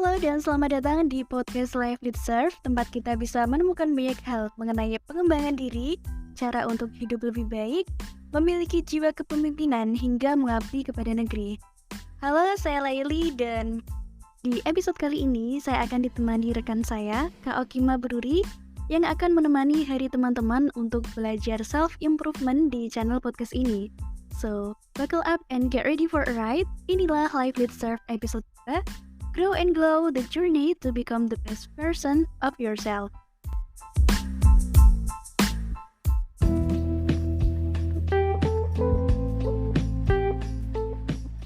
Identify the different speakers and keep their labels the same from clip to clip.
Speaker 1: Halo dan selamat datang di podcast Life Lead Serve, tempat kita bisa menemukan banyak hal mengenai pengembangan diri, cara untuk hidup lebih baik, memiliki jiwa kepemimpinan hingga mengabdi kepada negeri. Halo, saya Laili dan di episode kali ini saya akan ditemani rekan saya, Kak Okima Beruri, yang akan menemani hari teman-teman untuk belajar self-improvement di channel podcast ini. So, buckle up and get ready for a ride. Inilah Life Lead Serve episode 2. Grow and glow, the journey to become the best version of yourself.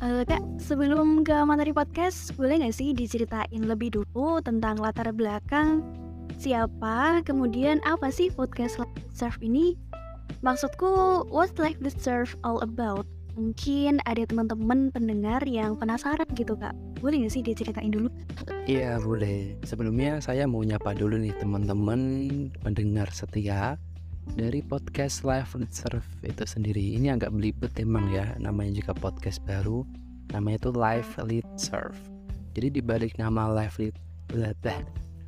Speaker 1: Kak, sebelum ke materi podcast, boleh nggak sih diceritain lebih dulu tentang latar belakang siapa, kemudian apa sih podcast Life Lead Serve ini? Maksudku, what's Life Lead Serve all about? Mungkin ada teman-teman pendengar yang penasaran gitu, Kak. Boleh nggak sih diceritain dulu?
Speaker 2: Iya boleh. Sebelumnya saya mau nyapa dulu nih teman-teman pendengar setia dari podcast Life Lead Serve itu sendiri. Ini agak belibet emang ya, namanya juga podcast baru. Namanya itu Life Lead Serve. Jadi dibalik nama Life Lead,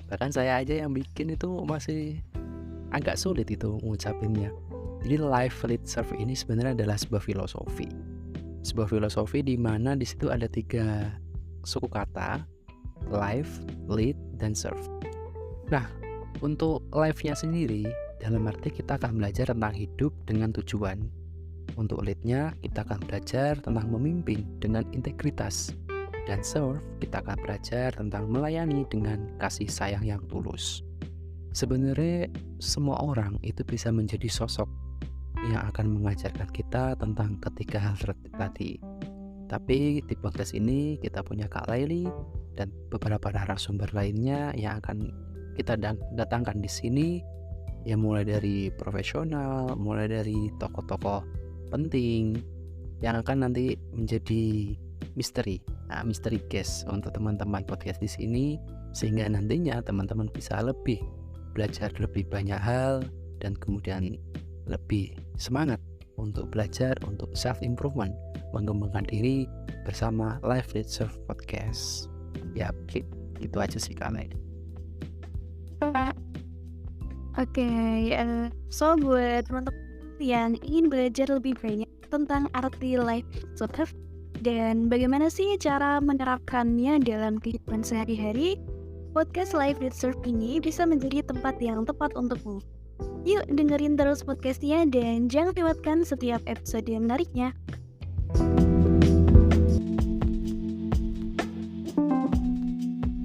Speaker 2: bahkan saya aja yang bikin itu masih agak sulit itu ngucapinnya. Jadi Life Lead Serve ini sebenarnya adalah sebuah filosofi. Sebuah filosofi di mana di situ ada 3 suku kata, life, lead, dan serve. Nah, untuk life-nya sendiri, dalam arti kita akan belajar tentang hidup dengan tujuan. Untuk lead-nya, kita akan belajar tentang memimpin dengan integritas. Dan serve, kita akan belajar tentang melayani dengan kasih sayang yang tulus. Sebenarnya semua orang itu bisa menjadi sosok yang akan mengajarkan kita tentang ketiga hal tadi. Tapi di podcast ini kita punya Kak Laili dan beberapa narasumber lainnya yang akan kita datangkan di sini, ya mulai dari profesional, mulai dari tokoh-tokoh penting yang akan nanti menjadi misteri guest untuk teman-teman podcast di sini, sehingga nantinya teman-teman bisa lebih belajar lebih banyak hal dan kemudian lebih semangat untuk belajar untuk self-improvement, mengembangkan diri bersama Life Lead Serve Podcast. Ya, gitu aja sih kalian.
Speaker 1: Oke, so buat teman-teman yang ingin belajar lebih banyak tentang arti Life Lead Serve dan bagaimana sih cara menerapkannya dalam kehidupan sehari-hari, podcast Life Lead Serve ini bisa menjadi tempat yang tepat untukmu. Yuk dengerin terus podcastnya dan jangan lewatkan setiap episode yang menariknya.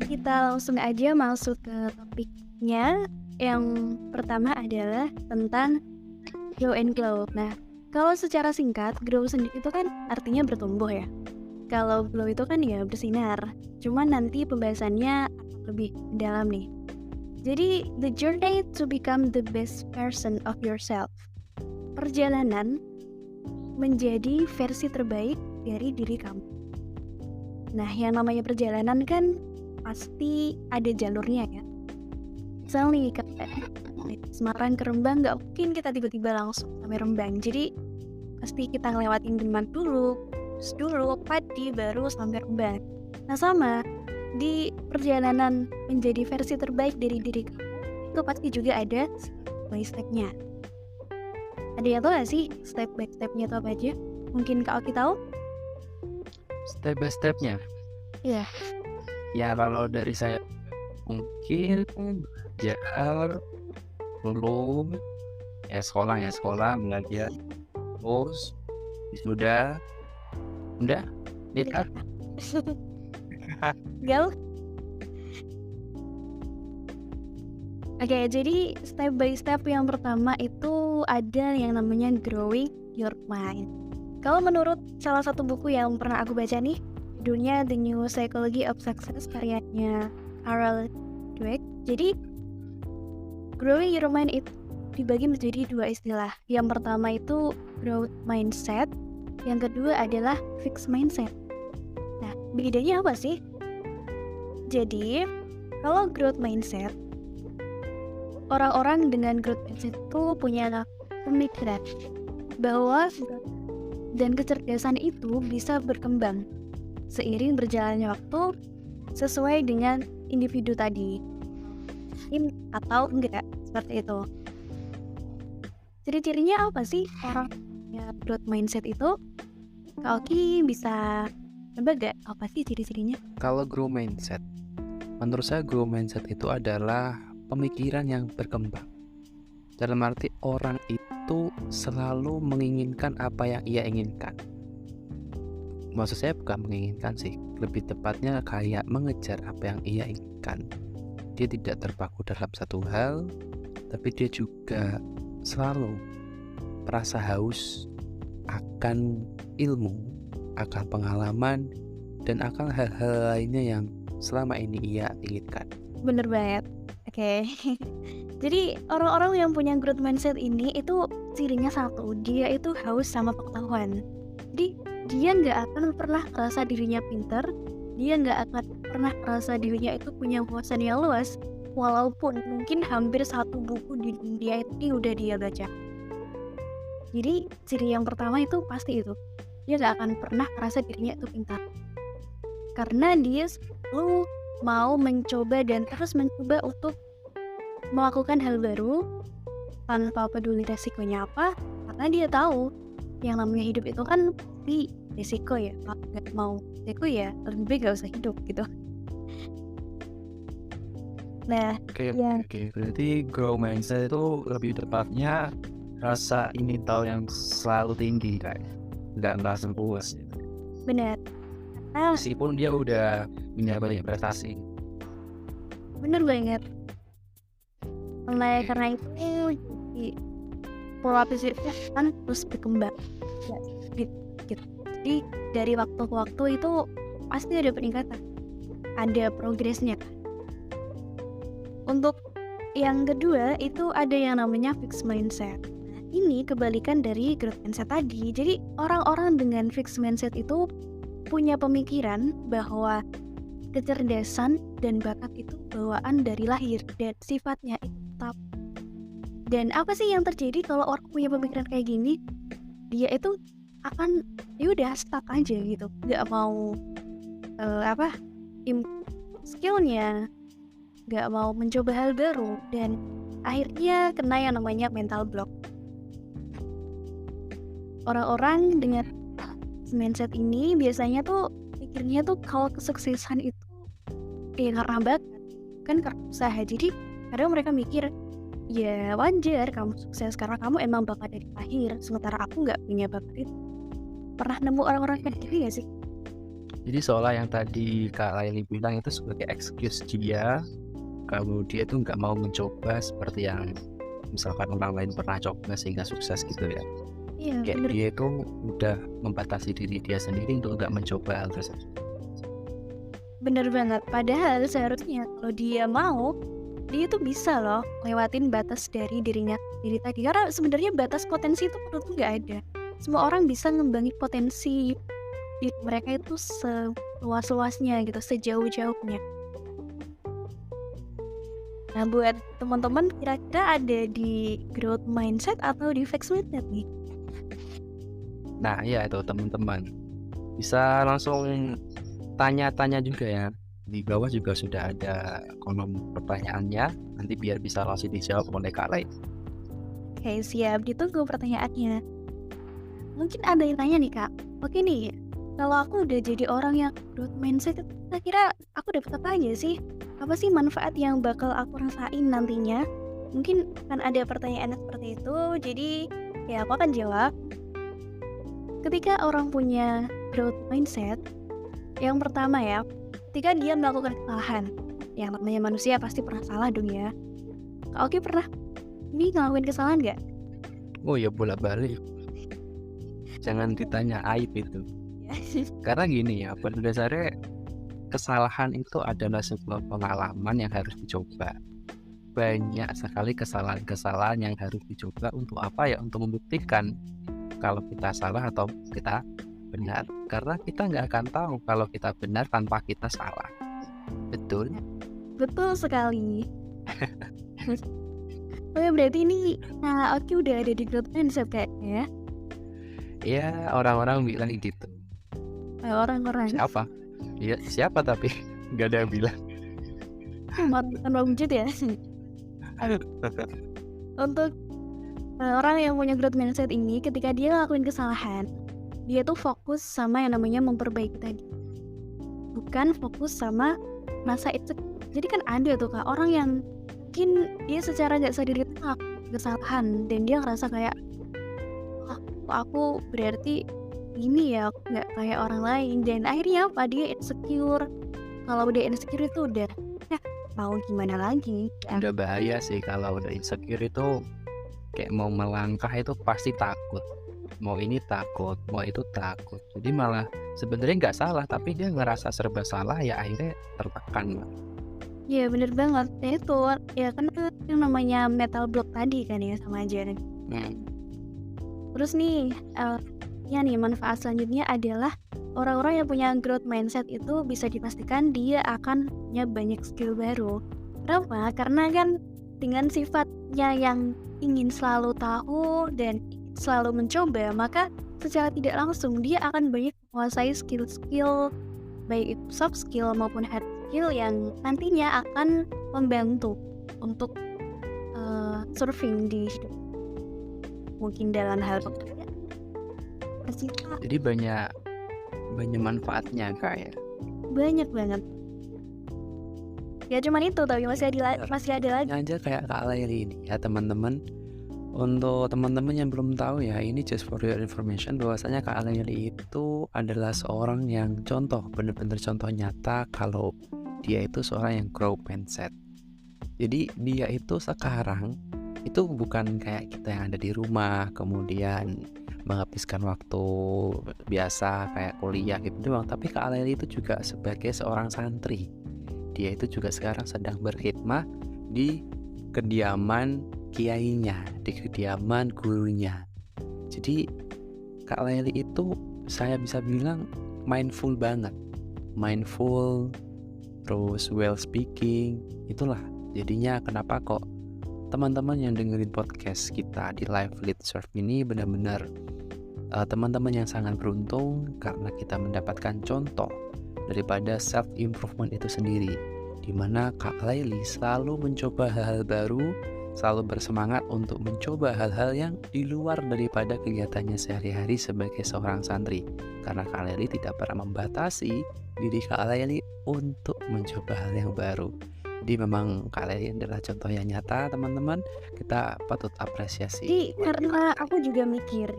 Speaker 1: Kita langsung aja masuk ke topiknya. Yang pertama adalah tentang grow and glow. Nah, kalau secara singkat, grow sendiri itu kan artinya bertumbuh ya. Kalau glow itu kan ya bersinar. Cuman nanti pembahasannya lebih dalam nih. Jadi, the journey to become the best version of yourself. Perjalanan menjadi versi terbaik dari diri kamu. Nah, yang namanya perjalanan kan pasti ada jalurnya ya. Misalnya nih, kayak Semarang ke Rembang, nggak mungkin kita tiba-tiba langsung sampai Rembang. Jadi, pasti kita ngelewatin Demak dulu, terus dulu, Padi, baru sampai Rembang. Nah, sama di perjalanan menjadi versi terbaik dari diri kamu itu pasti juga ada step by step-nya. Ada yang tahu gak sih step by step-nya itu apa aja? Mungkin Kak Oki tahu?
Speaker 2: Step by step-nya?
Speaker 1: Iya.
Speaker 2: Ya kalau dari saya mungkin belajar belum sekolah belajar terus udah nikah.
Speaker 1: Gal? Oke, jadi step by step yang pertama itu ada yang namanya growing your mind. Kalau menurut salah satu buku yang pernah aku baca nih, judulnya The New Psychology of Success karyanya Carol Dweck. Jadi growing your mind itu dibagi menjadi 2 istilah. Yang pertama itu growth mindset, yang kedua adalah fixed mindset. Nah, bedanya apa sih? Jadi, kalau growth mindset, orang-orang dengan growth mindset itu punya pemikiran bahwa dan kecerdasan itu bisa berkembang seiring berjalannya waktu sesuai dengan individu tadi, atau enggak, seperti itu. Ciri-cirinya apa sih orang punya growth mindset itu? Kak Oki bisa coba gak apa sih ciri-cirinya?
Speaker 2: Kalau grow mindset, menurut saya grow mindset itu adalah pemikiran yang berkembang. Dalam arti orang itu selalu menginginkan apa yang ia inginkan. Maksud saya bukan menginginkan sih, lebih tepatnya kayak mengejar apa yang ia inginkan. Dia tidak terpaku dalam satu hal, tapi dia juga selalu merasa haus akan ilmu, akan pengalaman, dan akan hal-hal lainnya yang selama ini ia inginkan.
Speaker 1: Bener banget. Oke. Jadi orang-orang yang punya growth mindset ini itu cirinya satu, dia itu haus sama pengetahuan. Jadi dia nggak akan pernah merasa dirinya pintar, dia nggak akan pernah merasa dirinya itu punya wawasan yang luas, walaupun mungkin hampir satu buku di dunia ini udah dia baca. Jadi ciri yang pertama itu pasti itu, dia nggak akan pernah merasa dirinya itu pintar, karena dia selalu mau mencoba dan terus mencoba untuk melakukan hal baru tanpa peduli resikonya apa, karena dia tahu yang namanya hidup itu kan pasti resiko ya. Kalau nggak mau resiko ya lebih baik gak usah hidup gitu. Nah,
Speaker 3: Oke,
Speaker 1: ya
Speaker 3: berarti grow mindset itu lebih tepatnya rasa ingin tahu yang selalu tinggi kan, nggak merasa puas gitu.
Speaker 1: benar. Nah,
Speaker 3: Meskipun dia udah punya banyak prestasi.
Speaker 1: benar banget. Oleh karena itu jadi pola pikirnya kan terus berkembang. Ya, gitu. Jadi dari waktu ke waktu itu pasti ada peningkatan, ada progresnya. Untuk yang kedua itu ada yang namanya fixed mindset. Nah, ini kebalikan dari growth mindset tadi. Jadi orang-orang dengan fixed mindset itu punya pemikiran bahwa kecerdasan dan bakat itu bawaan dari lahir dan sifatnya itu tetap. Dan apa sih yang terjadi kalau orang punya pemikiran kayak gini? Dia itu akan yaudah stuck aja gitu, nggak mau skillnya, nggak mau mencoba hal baru, dan akhirnya kena yang namanya mental block. Orang-orang dengan mindset ini biasanya tuh pikirnya tuh kalau kesuksesan itu ya karena bakat, kan karena usaha. Jadi kadang mereka mikir ya wajar kamu sukses karena kamu emang bakat dari lahir, sementara aku nggak punya bakat itu. Pernah nemu orang-orang kayak gini gak sih?
Speaker 3: Jadi seolah yang tadi Kak Laili bilang itu sebagai excuse dia, kalau dia tuh nggak mau mencoba seperti yang misalkan orang lain pernah coba sehingga sukses gitu ya.
Speaker 1: Iya,
Speaker 3: Kayak
Speaker 1: bener.
Speaker 3: dia itu udah membatasi diri dia sendiri untuk nggak mencoba hal tersebut.
Speaker 1: Bener banget. Padahal seharusnya kalau dia mau, dia tuh bisa loh lewatin batas dari dirinya sendiri tadi. Karena sebenarnya batas potensi itu menurutku nggak ada. Semua orang bisa ngembangin potensi diri mereka itu seluas-luasnya gitu, sejauh-jauhnya. Nah, buat teman-teman kira-kira ada di growth mindset atau di fixed mindset nih?
Speaker 3: Nah ya itu teman-teman bisa langsung tanya-tanya juga ya. Di bawah juga sudah ada kolom pertanyaannya, nanti biar bisa langsung dijawab oleh Kak Lai.
Speaker 1: Oke, siap. Ditunggu pertanyaannya. Mungkin ada yang tanya nih, Kak. Oke nih, kalau aku udah jadi orang yang growth mindset, kira-kira aku dapat apa aja sih? Apa sih manfaat yang bakal aku rasain nantinya? Mungkin akan ada pertanyaan seperti itu, jadi ya aku akan jawab. Ketika orang punya growth mindset, yang pertama ya, ketika dia melakukan kesalahan, yang namanya manusia pasti pernah salah dong ya. Kak Oki pernah ini ngelakuin kesalahan nggak?
Speaker 3: Oh ya bolak-balik. Jangan ditanya aib itu. Karena gini ya, pada dasarnya kesalahan itu adalah sebuah pengalaman yang harus dicoba. Banyak sekali kesalahan-kesalahan yang harus dicoba untuk apa ya? Untuk membuktikan kalau kita salah atau kita benar. Karena kita nggak akan tahu kalau kita benar tanpa kita salah. Betul?
Speaker 1: Betul sekali. Oh ya, berarti ini Oki udah ada di growth mindset kayaknya ya?
Speaker 3: Ya orang-orang bilang gitu.
Speaker 1: Orang-orang.
Speaker 3: Siapa? Ya siapa tapi? nggak ada yang bilang.
Speaker 1: Tanpa wujud ya. Untuk orang yang punya growth mindset ini, ketika dia ngelakuin kesalahan, dia tuh fokus sama yang namanya memperbaiki tadi, bukan fokus sama masa itu. Jadi kan ada tuh Kak orang yang mungkin dia secara nggak sadar itu ngelakuin kesalahan dan dia ngerasa kayak, oh, kok aku berarti ini ya, aku nggak kayak orang lain, dan akhirnya apa, dia insecure. Kalau udah insecure itu udah ya mau gimana lagi ya.
Speaker 3: Udah bahaya sih kalau udah insecure itu, kayak mau melangkah itu pasti takut, mau ini takut, mau itu takut. Jadi malah sebenarnya nggak salah, tapi dia ngerasa serba salah, ya akhirnya tertekan.
Speaker 1: Iya bener banget ya, itu ya kan itu yang namanya mental block tadi kan ya, sama aja. Terus nih ya nih manfaat selanjutnya adalah orang-orang yang punya growth mindset itu bisa dipastikan dia akan punya banyak skill baru. Kenapa? Karena kan dengan sifatnya yang ingin selalu tahu dan selalu mencoba, maka secara tidak langsung dia akan banyak menguasai skill-skill, baik itu soft skill maupun hard skill, yang nantinya akan membantu untuk surfing di hidup. Mungkin dalam hal pekerjaan.
Speaker 3: Jadi banyak manfaatnya Kak ya.
Speaker 1: Banyak banget. Ya cuman itu, tapi masih ada lagi.
Speaker 2: Aja kayak Kak Laili ini ya teman-teman. Untuk teman-teman yang belum tahu ya, ini just for your information, bahwasanya Kak Laili itu adalah seorang yang contoh, bener-bener contoh nyata kalau dia itu seorang yang growth mindset. Jadi dia itu sekarang itu bukan kayak kita yang ada di rumah kemudian menghabiskan waktu biasa kayak kuliah gitu doang, tapi Kak Laili itu juga sebagai seorang santri. Dia itu juga sekarang sedang berkhidmah di kediaman kiainya, di kediaman gurunya. Jadi Kak Laili itu saya bisa bilang mindful banget, mindful, terus well speaking. Itulah jadinya kenapa kok teman-teman yang dengerin podcast kita di Live Lead Surf ini benar-benar teman-teman yang sangat beruntung, karena kita mendapatkan contoh daripada self improvement itu sendiri, dimana Kak Laili selalu mencoba hal-hal baru, selalu bersemangat untuk mencoba hal-hal yang di luar daripada kegiatannya sehari-hari sebagai seorang santri, karena Kak Laili tidak pernah membatasi diri Kak Laili untuk mencoba hal yang baru. Jadi memang Kak Laili adalah contoh yang nyata teman-teman, kita patut apresiasi.
Speaker 1: Jadi karena aku juga mikir,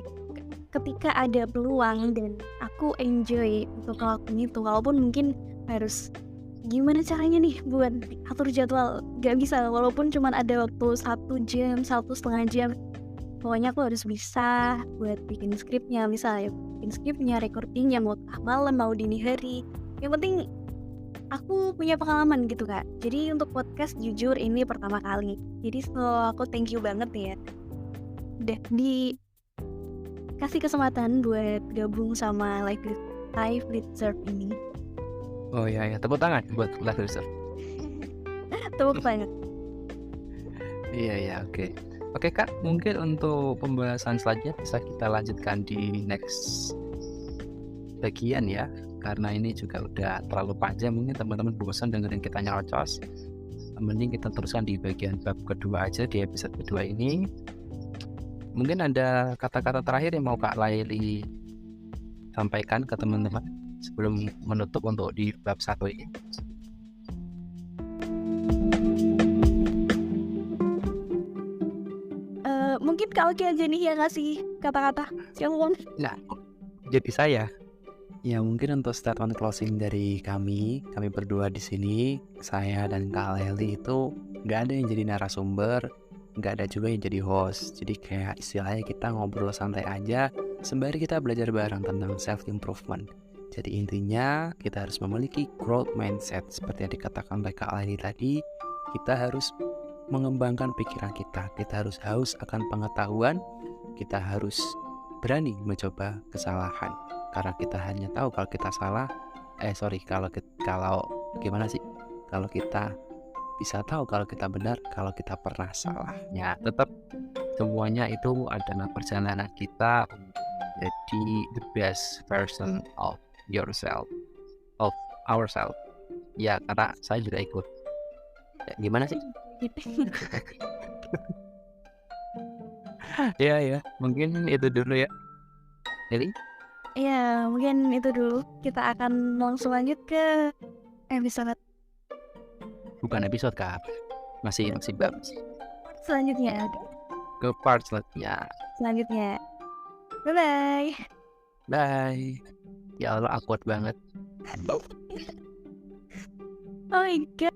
Speaker 1: ketika ada peluang dan aku enjoy untuk ngelakuin itu, walaupun mungkin harus gimana caranya nih buat atur jadwal, gak bisa walaupun cuma ada waktu 1 jam, 1,5 jam, pokoknya aku harus bisa buat bikin skripnya, misalnya bikin skripnya, recordingnya, mau tengah malam, mau dini hari, yang penting aku punya pengalaman gitu Kak. Jadi untuk podcast jujur ini pertama kali, jadi aku thank you banget ya udah dikasih kesempatan buat gabung sama Live Lead Surf ini.
Speaker 3: Oh ya, tepuk tangan buat Live Lead Surf.
Speaker 1: Tepuk tangan.
Speaker 3: Iya, oke Kak, mungkin untuk pembahasan selanjutnya bisa kita lanjutkan di next bagian ya, karena ini juga udah terlalu panjang, mungkin teman-teman bosan dengerin kita nyerocos. Mending kita teruskan di bagian bab kedua aja di episode kedua ini. Mungkin ada kata-kata terakhir yang mau Kak Laili sampaikan ke teman-teman sebelum menutup untuk di bab 1 ini.
Speaker 1: Mungkin Kak Oki aja nih yang ngasih kata-kata. Siapa?
Speaker 3: Nah, jadi saya.
Speaker 2: Ya mungkin untuk statement closing dari kami berdua di sini, saya dan Kak Laili itu nggak ada yang jadi narasumber, nggak ada juga yang jadi host. Jadi kayak istilahnya kita ngobrol santai aja sembari kita belajar bareng tentang self improvement. Jadi intinya kita harus memiliki growth mindset seperti yang dikatakan oleh Kak Laili tadi. Kita harus mengembangkan pikiran kita harus haus akan pengetahuan, kita harus berani mencoba kesalahan. Karena kita hanya tahu kalau kita salah, kalau kita bisa tahu kalau kita benar, kalau kita pernah salah.
Speaker 3: Ya, tetap semuanya itu adalah perjalanan kita jadi the best version of yourself, of ourselves. Ya karena saya juga ikut. Ya, gimana sih?
Speaker 1: Gitu.
Speaker 3: Ya mungkin itu dulu ya. Jadi
Speaker 1: Ya, mungkin itu dulu. Kita akan langsung lanjut ke episode
Speaker 3: bukan episode Kak, masih bab
Speaker 1: selanjutnya.
Speaker 3: ke part selanjutnya.
Speaker 1: Selanjutnya. Bye-bye.
Speaker 3: Bye. Ya Allah awkward banget.
Speaker 1: Oh my god.